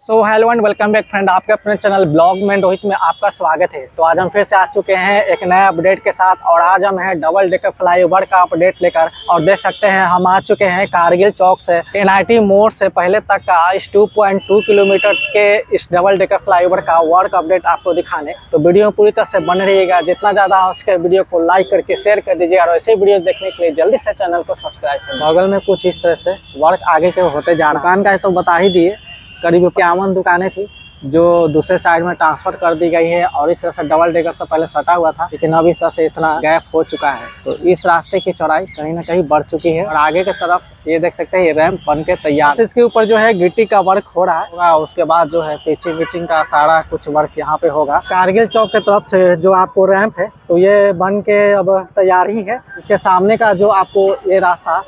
So hello and welcome back friend, आपके अपने channel blog में रोहित में आपका स्वागत है। तो आज हम फिर से आ चुके हैं एक नए अपडेट के साथ और आज हम हैं डबल डेकर फ्लाईओवर का अपडेट लेकर। और देख सकते हैं हम आ चुके हैं कारगिल चौक से NIT मोड़ से पहले तक का इस 2.2 किलोमीटर के इस डबल डेकर फ्लाईओवर का वर्क अपडेट आपको दिखाने। तो वीडियो पूरी तरह से बन रहिएगा, जितना ज़्यादा हो सके वीडियो को लाइक करके शेयर कर दीजिए और ऐसे वीडियो देखने के लिए जल्दी से चैनल को सब्सक्राइब करें। बगल में कुछ इस तरह से वर्क आगे के होते जा रहा है। दुकान का तो बता ही दिए, करीब 51 दुकानें थी जो दूसरे साइड में ट्रांसफर कर दी गई है और इस तरह से डबल डेकर से पहले सटा हुआ था, लेकिन अब इस तरह से इतना गैप हो चुका है। तो इस रास्ते की चौड़ाई कहीं ना कहीं बढ़ चुकी है और आगे की तरफ ये देख सकते हैं ये रैंप बन के तैयार। इसके ऊपर जो है गिट्टी का वर्क हो रहा है, उसके बाद जो है पिचिंग का सारा कुछ वर्क यहाँ पे होगा। कारगिल चौक की तरफ से जो आपको रैंप है तो ये बन के अब तैयार ही है। इसके सामने का जो आपको ये रास्ता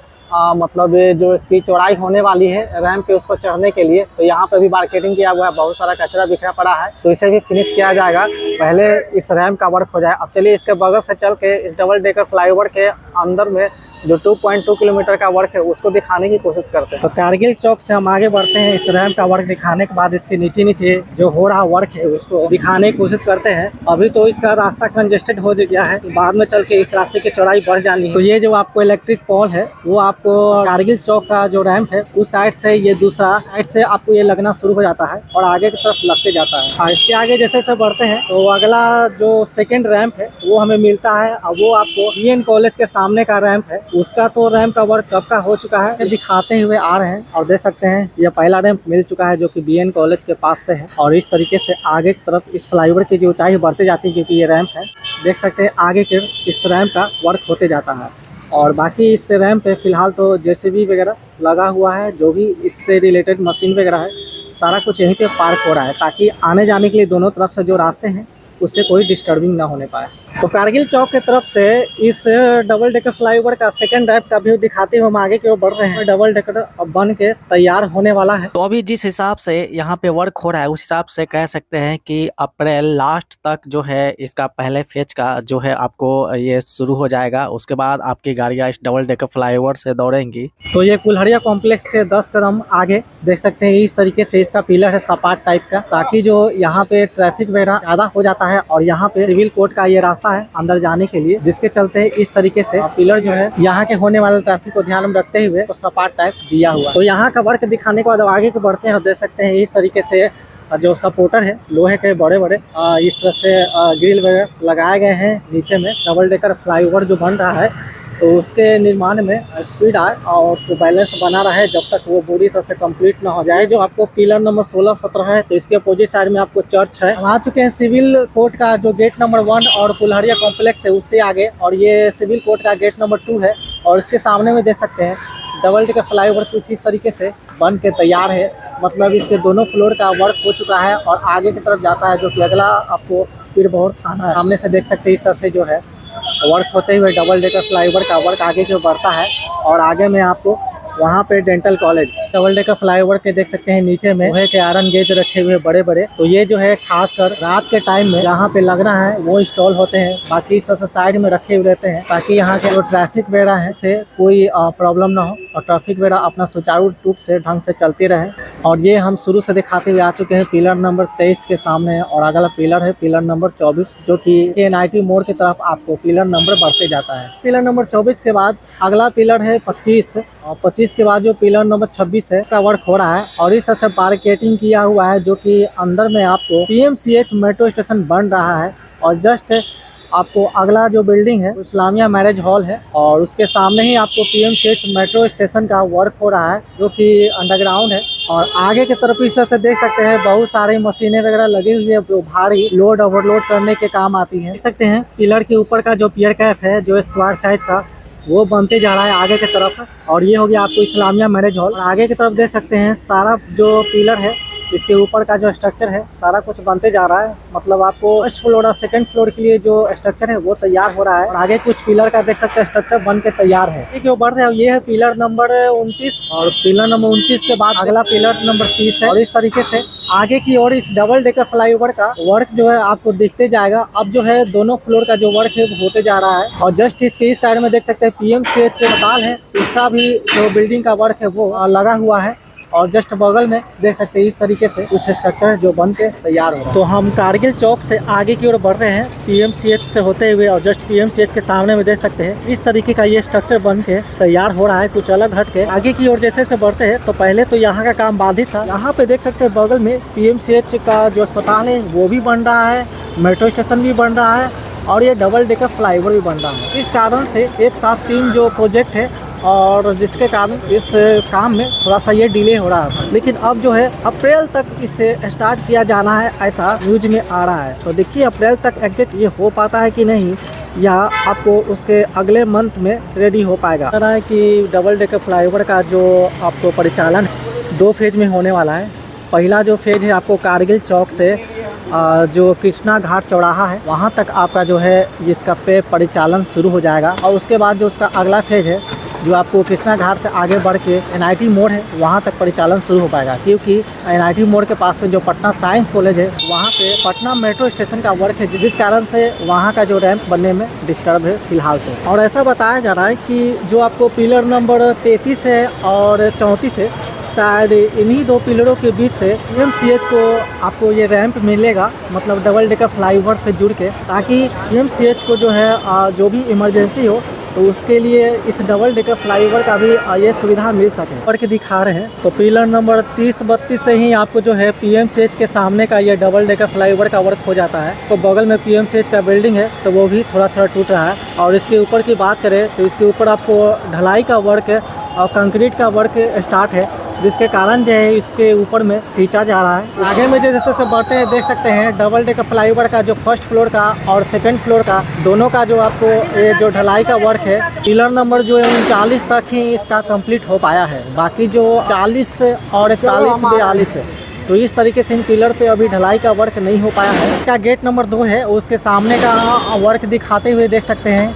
मतलब ये जो इसकी चौड़ाई होने वाली है रैंप पे, उस पर चढ़ने के लिए, तो यहाँ पे भी मार्केटिंग किया हुआ है, बहुत सारा कचरा बिखरा पड़ा है, तो इसे भी फिनिश किया जाएगा। पहले इस रैंप का वर्क हो जाए। अब चलिए इसके बगल से चल के इस डबल डेकर फ्लाईओवर के अंदर में जो 2.2 किलोमीटर का वर्क है उसको दिखाने की कोशिश करते हैं। तो कारगिल चौक से हम आगे बढ़ते हैं। इस रैंप का वर्क दिखाने के बाद इसके नीचे जो हो रहा वर्क है उसको दिखाने की कोशिश करते हैं। अभी तो इसका रास्ता कंजेस्टेड हो गया है, तो बाद में चल के इस रास्ते की चौड़ाई बढ़ जानी है। तो ये जो आपको इलेक्ट्रिक पोल है वो आपको कारगिल चौक का जो रैंप है उस साइड से, ये दूसरा साइड से आपको ये लगना शुरू हो जाता है और आगे की तरफ लगते जाता है। और इसके आगे जैसे जैसे बढ़ते हैं तो अगला जो सेकेंड रैंप है वो हमें मिलता है। अब वो आपको BN कॉलेज के सामने का रैंप है, उसका तो रैंप का वर्क कब का हो चुका है दिखाते हुए आ रहे हैं। और देख सकते हैं ये पहला रैंप मिल चुका है जो कि BN कॉलेज के पास से है और इस तरीके से आगे की तरफ इस फ्लाईओवर की जो ऊंचाई बढ़ती जाती है, क्योंकि ये रैंप है, देख सकते हैं आगे के इस रैंप का वर्क होते जाता है। और बाकी इस रैंप पे फिलहाल तो JCB वगैरह लगा हुआ है, जो भी इससे रिलेटेड मशीन वगैरह है सारा कुछ यहीं पे पार्क हो रहा है, ताकि आने जाने के लिए दोनों तरफ से जो रास्ते हैं उससे कोई डिस्टर्बिंग ना होने पाए। तो कारगिल चौक की तरफ से इस डबल डेकर फ्लाईओवर का सेकंड रैंप का व्यू दिखाते हुए हम आगे की ओर बढ़ रहे हैं। डबल डेकर अब बन के तैयार होने वाला है। तो अभी जिस हिसाब से यहाँ पे वर्क हो रहा है उस हिसाब से कह सकते हैं कि अप्रैल लास्ट तक जो है इसका पहले फेज का जो है आपको ये शुरू हो जाएगा। उसके बाद आपकी गाड़ियाँ इस डबल डेकर फ्लाईओवर से दौड़ेंगी। तो ये कुल्हड़िया कॉम्प्लेक्स से 10 कदम आगे देख सकते हैं इस तरीके से इसका पिलर है सपाट टाइप का, ताकि जो यहाँ पे ट्रैफिक वगैरह ज्यादा हो जाता है और यहाँ पे सिविल कोर्ट का ये रास्ता है अंदर जाने के लिए, जिसके चलते इस तरीके से पिलर जो है यहाँ के होने वाले ट्रैफिक को ध्यान में रखते हुए तो सपाट टाइप दिया हुआ। तो यहाँ का वर्क दिखाने के बाद आगे को बढ़ते हैं और देख सकते हैं इस तरीके से जो सपोर्टर है लोहे के बड़े बड़े इस तरह से ग्रिल वगैरह लगाए गए हैं नीचे में। डबल डेकर फ्लाईओवर जो बन रहा है तो उसके निर्माण में स्पीड आए और तो बैलेंस बना रहे जब तक वो पूरी तरह से कंप्लीट ना हो जाए। जो आपको पिलर नंबर 16-17 है, तो इसके अपोजिट साइड में आपको चर्च है। हम आ चुके हैं सिविल कोर्ट का जो गेट नंबर 1 और कुल्हड़िया कॉम्प्लेक्स है उससे आगे, और ये सिविल कोर्ट का गेट नंबर 2 है। और इसके सामने में देख सकते हैं डबल डेकर फ्लाईओवर कुछ इस तरीके से बन के तैयार है, मतलब इसके दोनों फ्लोर का वर्क हो चुका है और आगे की तरफ जाता है, जो कि अगला आपको फिर बहुत थाना है। सामने से देख सकते हैं इस तरह से जो है वर्क होते हुए डबल डेकर फ्लाईओवर का वर्क आगे की ओर बढ़ता है। और आगे में आपको वहाँ पे dental college double decker flyover के देख सकते हैं नीचे में लोहे के आयरन गेज रखे हुए बड़े बड़े। तो ये जो है खासकर रात के टाइम में यहाँ पे लगना है वो इंस्टॉल होते हैं, बाकी इस तरह से साइड में रखे हुए रहते हैं ताकि यहाँ के जो ट्रैफिक वगैरह है से कोई प्रॉब्लम ना हो और ट्रैफिक वगैरह अपना सुचारू रूप से ढंग से चलती रहे। और ये हम शुरू से दिखाते हुए आ चुके हैं पिलर नंबर 23 के सामने है और अगला पिलर है पिलर नंबर 24, जो कि NIT मोड़ की तरफ आपको पिलर नंबर बढ़ते जाता है। पिलर नंबर 24 के बाद अगला पिलर है 25 और 25 के बाद जो पिलर नंबर 26 है का वर्क हो रहा है। और इस तरह से मार्केटिंग किया हुआ है, जो कि अंदर में आपको PMCH मेट्रो स्टेशन बन रहा है। और जस्ट आपको अगला जो बिल्डिंग है इस्लामिया मैरिज हॉल है और उसके सामने ही आपको PMCH मेट्रो स्टेशन का वर्क हो रहा है, जो कि अंडरग्राउंड है। और आगे की तरफ इस तरह से देख सकते हैं बहुत सारी मशीनें वगैरह लगी हुई है जो भारी लोड ओवरलोड करने के काम आती हैं। देख सकते हैं पिलर के ऊपर का जो पियर कैप है जो स्क्वायर साइज का वो बनते जा रहा है आगे की तरफ। और ये हो गया आपको इस्लामिया मैरिज हॉल। और आगे की तरफ देख सकते हैं सारा जो पिलर है इसके ऊपर का जो स्ट्रक्चर है सारा कुछ बनते जा रहा है, मतलब आपको फर्स्ट फ्लोर और सेकंड फ्लोर के लिए जो स्ट्रक्चर है वो तैयार हो रहा है। और आगे कुछ पिलर का देख सकते हैं स्ट्रक्चर बन के तैयार है। जो बढ़ रहा है ये है पिलर नंबर 29 और पिलर नंबर 29 के बाद अगला पिलर नंबर 30 है। और इस तरीके से आगे की ओर इस डबल डेकर फ्लाईओवर का वर्क जो है आपको दिखते जाएगा। अब जो है दोनों फ्लोर का जो वर्क है वो होते जा रहा है। और जस्ट इसके इस साइड में देख सकते हैं PMCH अस्पताल है, इसका भी जो बिल्डिंग का वर्क है वो लगा हुआ है। और जस्ट बगल में देख सकते हैं इस तरीके से कुछ स्ट्रक्चर जो बन के तैयार हो। तो हम कारगिल चौक से आगे की ओर बढ़ रहे हैं पीएमसीएच से होते हुए, और जस्ट पीएमसीएच के सामने में देख सकते हैं इस तरीके का ये स्ट्रक्चर बन के तैयार हो रहा है, कुछ अलग हट के। आगे की ओर जैसे से बढ़ते हैं तो पहले तो यहाँ का काम बाधित था। यहाँ पे देख सकते हैं बगल में पीएमसीएच का जो अस्पताल है वो भी बन रहा है, मेट्रो स्टेशन भी बन रहा है और ये डबल डेकर फ्लाईओवर भी बन रहा है। इस कारण से एक साथ 3 जो प्रोजेक्ट है और जिसके कारण इस काम में थोड़ा सा ये डिले हो रहा था, लेकिन अब जो है अप्रैल तक इसे स्टार्ट किया जाना है, ऐसा न्यूज में आ रहा है। तो देखिए अप्रैल तक एग्जैक्ट ये हो पाता है कि नहीं, या आपको उसके अगले मंथ में रेडी हो पाएगा। कह रहा है कि डबल डेकर फ्लाईओवर का जो आपको परिचालन 2 फेज में होने वाला है। पहला जो फेज है आपको कारगिल चौक से जो कृष्णा घाट चौराहा है वहाँ तक आपका जो है इसका पे परिचालन शुरू हो जाएगा, और उसके बाद जो उसका अगला फेज है जो आपको कृष्णा घाट से आगे बढ़ के एनआईटी मोड़ है वहाँ तक परिचालन शुरू हो पाएगा, क्योंकि एनआईटी मोड़ के पास में जो पटना साइंस कॉलेज है वहाँ पे पटना मेट्रो स्टेशन का वर्क है, जिस कारण से वहाँ का जो रैंप बनने में डिस्टर्ब है फिलहाल से। और ऐसा बताया जा रहा है कि जो आपको पिलर नंबर 33 है और 34 है, शायद इन्हीं 2 पिलरों के बीच से पीएमसीएच को आपको ये रैंप मिलेगा, मतलब डबल डेकर फ्लाईओवर से जुड़ के, ताकि पीएमसीएच को जो है जो भी इमरजेंसी हो तो उसके लिए इस डबल डेकर फ्लाईओवर का भी ये सुविधा मिल सके। करके दिखा रहे हैं तो पिलर नंबर 30-32 से ही आपको जो है पीएमसीएच के सामने का ये डबल डेकर फ्लाईओवर का वर्क हो जाता है। तो बगल में पीएमसीएच का बिल्डिंग है तो वो भी थोड़ा थोड़ा टूट रहा है। और इसके ऊपर की बात करें तो इसके ऊपर आपको ढलाई का वर्क और कंक्रीट का वर्क स्टार्ट है, जिसके कारण जो है इसके ऊपर में खींचा जा रहा है। आगे में जो जैसे से बढ़ते हैं देख सकते हैं डबल डेकर फ्लाईओवर का जो फर्स्ट फ्लोर का और सेकंड फ्लोर का दोनों का जो आपको ये जो ढलाई का वर्क है, पिलर नंबर जो है 39 तक ही इसका कंप्लीट हो पाया है, बाकी जो 40 और 41-42 है तो इस तरीके से इन पिलर पे अभी ढलाई का वर्क नहीं हो पाया है। इसका गेट नंबर 2 है, उसके सामने का वर्क दिखाते हुए देख सकते हैं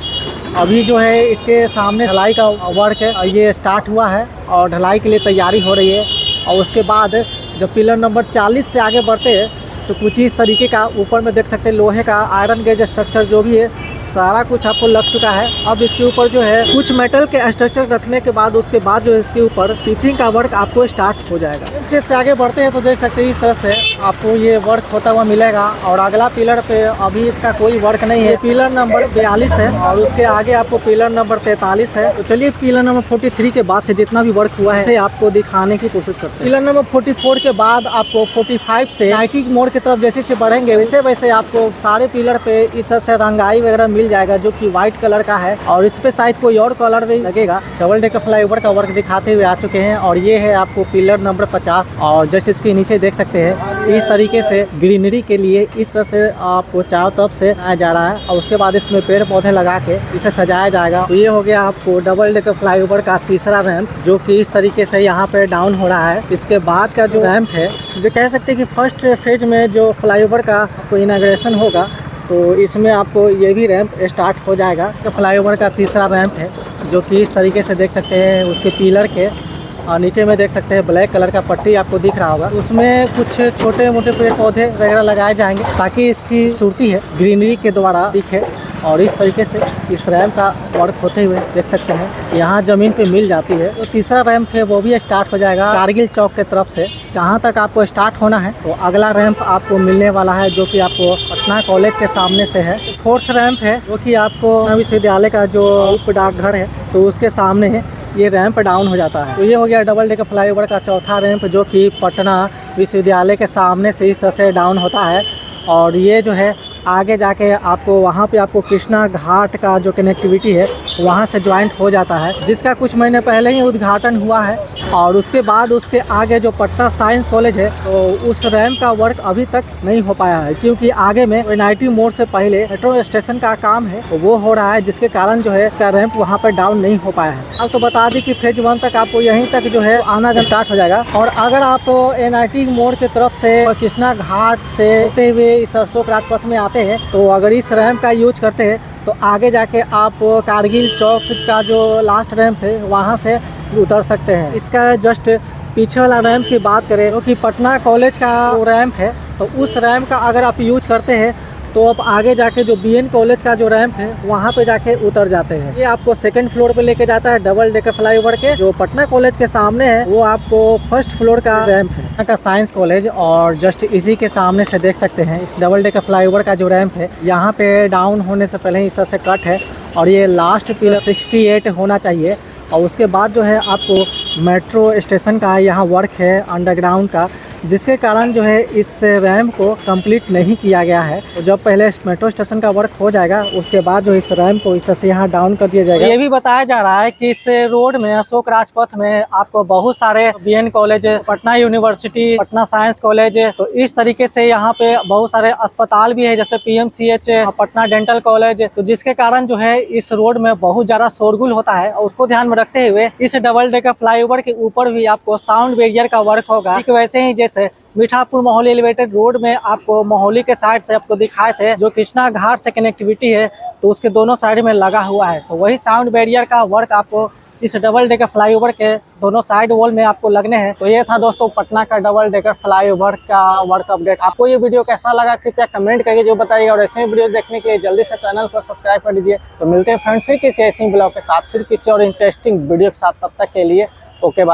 अभी जो है इसके सामने ढलाई का वर्क है ये स्टार्ट हुआ है और ढलाई के लिए तैयारी हो रही है। और उसके बाद जब पिलर नंबर 40 से आगे बढ़ते हैं तो कुछ इस तरीके का ऊपर में देख सकते हैं लोहे का आयरन गेज स्ट्रक्चर जो भी है सारा कुछ आपको लग चुका है। अब इसके ऊपर जो है कुछ मेटल के स्ट्रक्चर रखने के बाद उसके बाद जो इसके ऊपर पिचिंग का वर्क आपको स्टार्ट हो जाएगा। इससे आगे बढ़ते हैं तो देख सकते हैं इस तरह से आपको ये वर्क होता हुआ मिलेगा। और अगला पिलर पे अभी इसका कोई वर्क नहीं है, पिलर नंबर 42 है और उसके आगे आपको पिलर नंबर 43 है। तो चलिए पिलर नंबर 43 के बाद से जितना भी वर्क हुआ है आपको दिखाने की कोशिश करते हैं। पिलर नंबर 44 के बाद आपको 45 से नाइटी मोड़ की तरफ जैसे से बढ़ेंगे वैसे वैसे आपको सारे पिलर पे इस तरह से रंगाई वगैरह मिल जाएगा जो कि व्हाइट कलर का है, और इस पे शायद कोई और कलर भी लगेगा। डबल डेकर फ्लाईओवर का वर्क दिखाते हुए आ चुके हैं और ये है आपको पिलर नंबर 50। और जैसे इसके नीचे देख सकते हैं इस तरीके से ग्रीनरी के लिए इस तरह से आपको चारों तरफ से आया जा रहा है और उसके बाद इसमें पेड़ पौधे लगा के इसे सजाया जाएगा। तो ये हो गया आपको डबल डेकर फ्लाईओवर का तीसरा रैंप जो कि इस तरीके से यहाँ पे डाउन हो रहा है। इसके बाद का जो रैंप है जो कह सकते हैं कि फर्स्ट फेज में जो फ्लाईओवर का आपको इनाग्रेशन होगा तो इसमें आपको ये भी रैंप स्टार्ट हो जाएगा। तो फ्लाईओवर का तीसरा रैंप है जो कि इस तरीके से देख सकते हैं उसके पिलर के और नीचे में देख सकते हैं ब्लैक कलर का पट्टी आपको दिख रहा होगा, उसमें कुछ छोटे मोटे पेड़ पौधे वगैरह लगाए जाएंगे ताकि इसकी खूबसूरती है ग्रीनरी के द्वारा दिखे। और इस तरीके से इस रैंप का वर्क होते हुए देख सकते हैं यहाँ ज़मीन पे मिल जाती है। तो तीसरा रैंप है वो भी स्टार्ट हो जाएगा कारगिल चौक के तरफ से। जहाँ तक आपको स्टार्ट होना है तो अगला रैंप आपको मिलने वाला है जो कि आपको पटना कॉलेज के सामने से है। फोर्थ रैंप है जो कि आपको विश्वविद्यालय का जो उप डाकघर है तो उसके सामने है, ये रैंप डाउन हो जाता है। तो ये हो गया डबल डेकर फ्लाईओवर का चौथा रैंप जो कि पटना विश्वविद्यालय के सामने से इस तरह से डाउन होता है। और ये जो है आगे जाके आपको वहाँ पे आपको कृष्णा घाट का जो कनेक्टिविटी है वहाँ से ज्वाइंट हो जाता है, जिसका कुछ महीने पहले ही उद्घाटन हुआ है। और उसके बाद उसके आगे जो पटना साइंस कॉलेज है तो उस रैंप का वर्क अभी तक नहीं हो पाया है क्योंकि आगे में एनआईटी मोड़ से पहले मेट्रो स्टेशन का काम है तो वो हो रहा है, जिसके कारण जो है इसका रैंप वहाँ पर डाउन नहीं हो पाया है। अब तो बता दें कि फेज 1 तक आपको यहीं तक जो है आना जब स्टार्ट हो जाएगा। और अगर आप एनआईटी मोड़ की तरफ से कृष्णा घाट से होते हुए इस अशोक राजपथ में आते हैं तो अगर इस रैंप का यूज करते हैं तो आगे जाके आप कारगिल चौक का जो लास्ट रैंप है वहाँ से उतर सकते हैं। इसका जस्ट पीछे वाला रैंप की बात करें तो कि पटना कॉलेज का रैंप है तो उस रैंप का अगर आप यूज करते हैं तो अब आगे जाके जो बीएन कॉलेज का जो रैंप है वहाँ पे जाके उतर जाते हैं। ये आपको सेकंड फ्लोर पे लेके जाता है डबल डेकर फ्लाईओवर के। जो पटना कॉलेज के सामने है वो आपको फर्स्ट फ्लोर का रैंप है, यहाँ का साइंस कॉलेज। और जस्ट इसी के सामने से देख सकते हैं इस डबल डेकर फ्लाईओवर का जो रैंप है यहाँ पे डाउन होने से पहले ही इस तरह से कट है और ये लास्ट पिलर 68 होना चाहिए। और उसके बाद जो है आपको मेट्रो स्टेशन का यहाँ वर्क है अंडरग्राउंड का, जिसके कारण जो है इस रैंप को कंप्लीट नहीं किया गया है। तो जब पहले मेट्रो स्टेशन का वर्क हो जाएगा उसके बाद जो इस रैंप को इस तरह से यहाँ डाउन कर दिया जाएगा। ये भी बताया जा रहा है कि इस रोड में अशोक राजपथ में आपको बहुत सारे BN college, Patna university, Patna science college, तो इस तरीके से यहाँ पे बहुत सारे अस्पताल भी है जैसे पीएमसीएच, पटना डेंटल कॉलेज। तो जिसके कारण जो है इस रोड में बहुत ज्यादा शोरगुल होता है और उसको ध्यान में रखते हुए इस डबल डेकर फ्लाईओवर के ऊपर भी आपको साउंड बैरियर का वर्क होगा। ठीक वैसे ही जैसे मीठापुर मोहाली एलिवेटेड रोड में आपको मोहाली के साइड से आपको दिखाए थे जो कृष्णा घाट से कनेक्टिविटी है, तो उसके दोनों साइड में लगा हुआ है। तो वही साउंड बैरियर का वर्क आपको इस डबल डेकर फ्लाईओवर के दोनों साइड वॉल में आपको लगने हैं। तो ये था दोस्तों पटना का डबल डेकर फ्लाईओवर का वर्क अपडेट। आपको ये वीडियो कैसा लगा कृपया कमेंट करके जो बताइए, और ऐसे ही वीडियो देखने के लिए जल्दी से चैनल को सब्सक्राइब कर दीजिए। तो मिलते हैं फ्रेंड फिर किसी ऐसी ब्लॉग के साथ, फिर किसी और इंटरेस्टिंग वीडियो के साथ। तब तक के लिए ओके बाय।